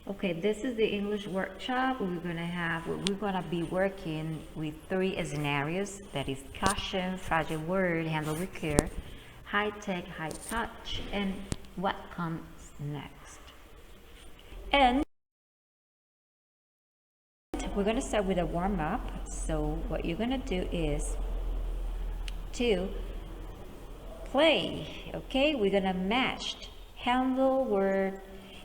Okay, this is the English workshop. We're gonna be working with three scenarios. That is caution, fragile word, handle with care, high tech, high touch, and what comes next. And we're gonna start with a warm up. So what you're gonna do is to play. Okay, we're gonna match handle word,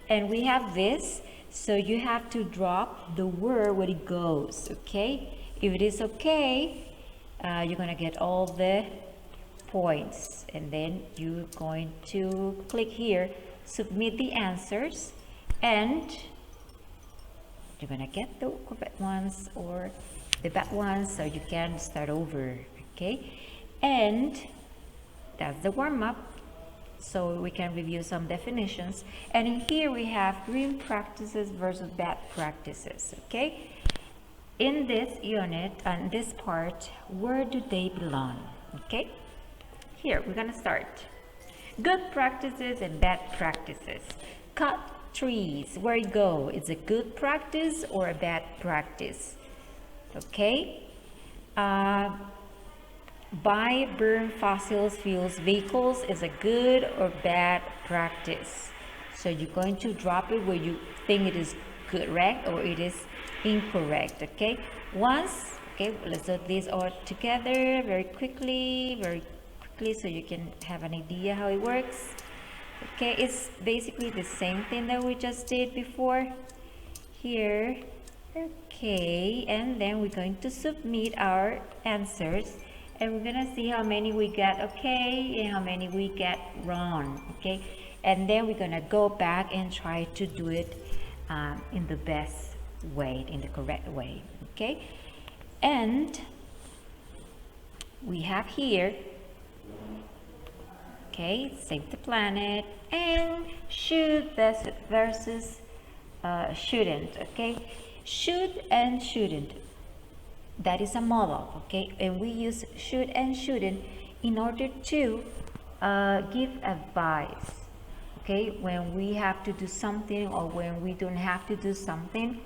and we have this. So you have to drop the word where it goes, okay? If it is okay, you're gonna get all the points, and then you're going to click here, submit the answers, and you're gonna get the correct ones or the bad ones, so you can start over, okay? And that's the warm-up. So we can review some definitions, and in here we have green practices versus bad practices. Okay, in this unit and this part, where do they belong? Okay, here we're gonna start good practices and bad practices. Cut trees, where you go, is a good practice or a bad practice? Okay, buy, burn fossil fuels vehicles is a good or bad practice. So you're going to drop it where you think it is correct or it is incorrect. Okay, let's do these all together very quickly, so you can have an idea how it works. Okay, it's basically the same thing that we just did before here. Okay, and then we're going to submit our answers, and we're gonna see how many we got okay and how many we get wrong. Okay, and then we're gonna go back and try to do it in the best way, in the correct way. Okay, and we have here, okay, save the planet and should versus shouldn't. Okay, should and shouldn't, that is a model. Okay, and we use should and shouldn't in order to give advice. Okay, when we have to do something or when we don't have to do something.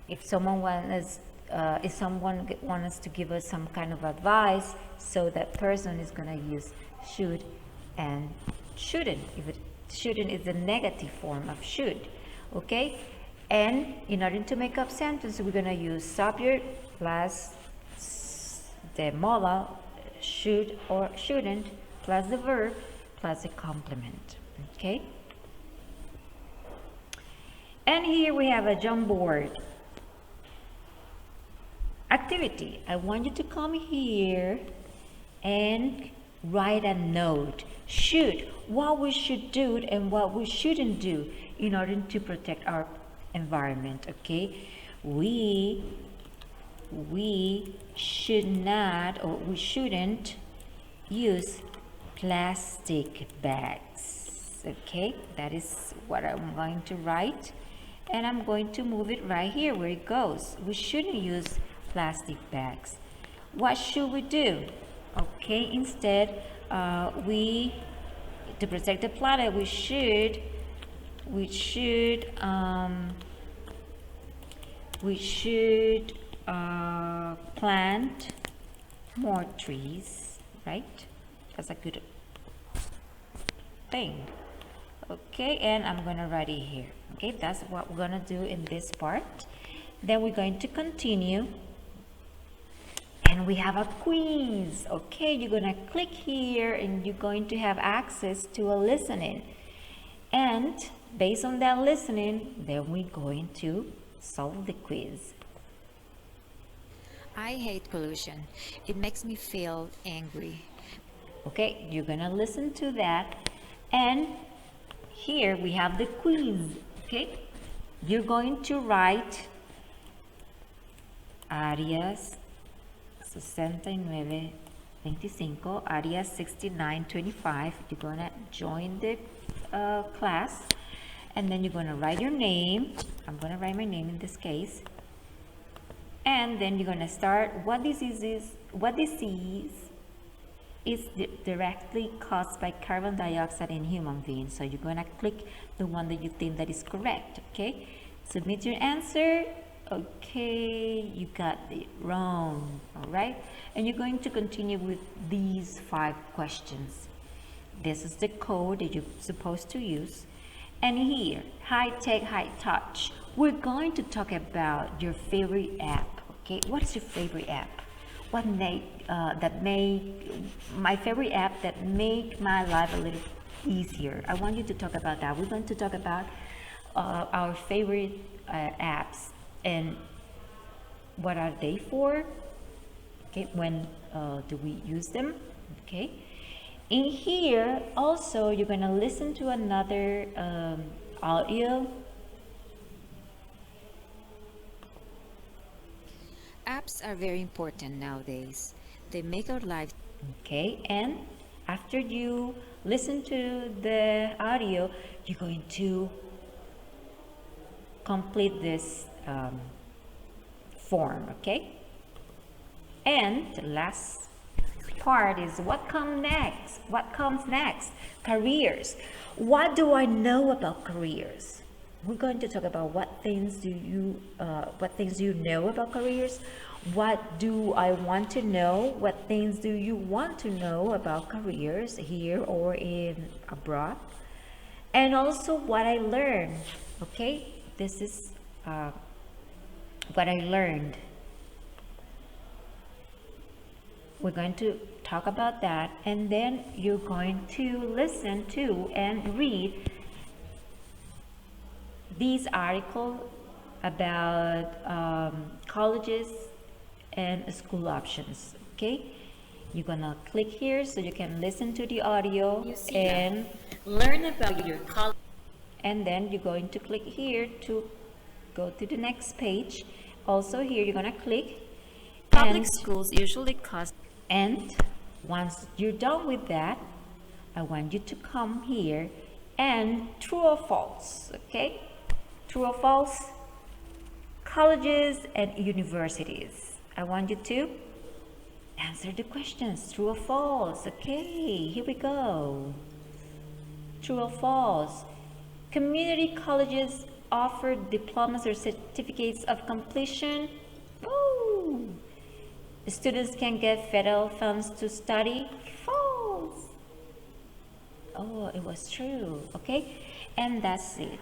If someone wants us to give us some kind of advice, so that person is going to use should and shouldn't. If it shouldn't is the negative form of should. Okay, and in order to make up sentence, we're going to use subject plus the modal should or shouldn't plus the verb plus the complement. Okay, and here we have a Jamboard activity. I want you to come here and write a note. Should, what we should do and what we shouldn't do in order to protect our environment. Okay, we should not or we shouldn't use plastic bags. Okay, that is what I'm going to write, and I'm going to move it right here where it goes. We shouldn't use plastic bags. What should we do? Okay, instead to protect the planet, we should plant more trees, right? That's a good thing. Okay, and I'm gonna write it here. Okay, that's what we're gonna do in this part. Then we're going to continue, and we have a quiz. Okay, you're gonna click here and you're going to have access to a listening, and based on that listening, then we're going to solve the quiz. I hate pollution. It makes me feel angry. Okay, you're gonna listen to that, and here we have the quiz. Okay, you're going to write áreas 6925, área 6925. You're gonna join the class, and then you're gonna write your name. I'm gonna write my name in this case, and then you're gonna start what this is, is directly caused by carbon dioxide in human beings. So you're going to click the one that you think that is correct, okay? Submit your answer. Okay, you got it wrong, all right? And you're going to continue with these 5 questions. This is the code that you're supposed to use. And here, high tech, high touch. We're going to talk about your favorite app, okay? What is your favorite app? What my favorite app that make my life a little easier? I want you to talk about that. We're going to talk about our favorite apps and what are they for, okay, when do we use them, okay. In here also you're going to listen to another audio. Apps are very important nowadays. They make our lives. Okay, and after you listen to the audio, you're going to complete this form, okay? And the last part is what comes next? What comes next? Careers. What do I know about careers? We're going to talk about what things you know about careers. What do I want to know? What things do you want to know about careers here or in abroad? And also what I learned. Okay, this is what I learned. We're going to talk about that, and then you're going to listen to and read these articles about colleges and school options. Okay, you're gonna click here so you can listen to the audio and learn about your college, and then you're going to click here to go to the next page. Also here you're gonna click Public schools usually cost. and once you're done with that, I want you to come here and true or false, okay? True or false? Colleges and universities. I want you to answer the questions, true or false. Okay, here we go. True or false? Community colleges offer diplomas or certificates of completion. Ooh. Students can get federal funds to study. False. Oh, it was true. Okay, and that's it.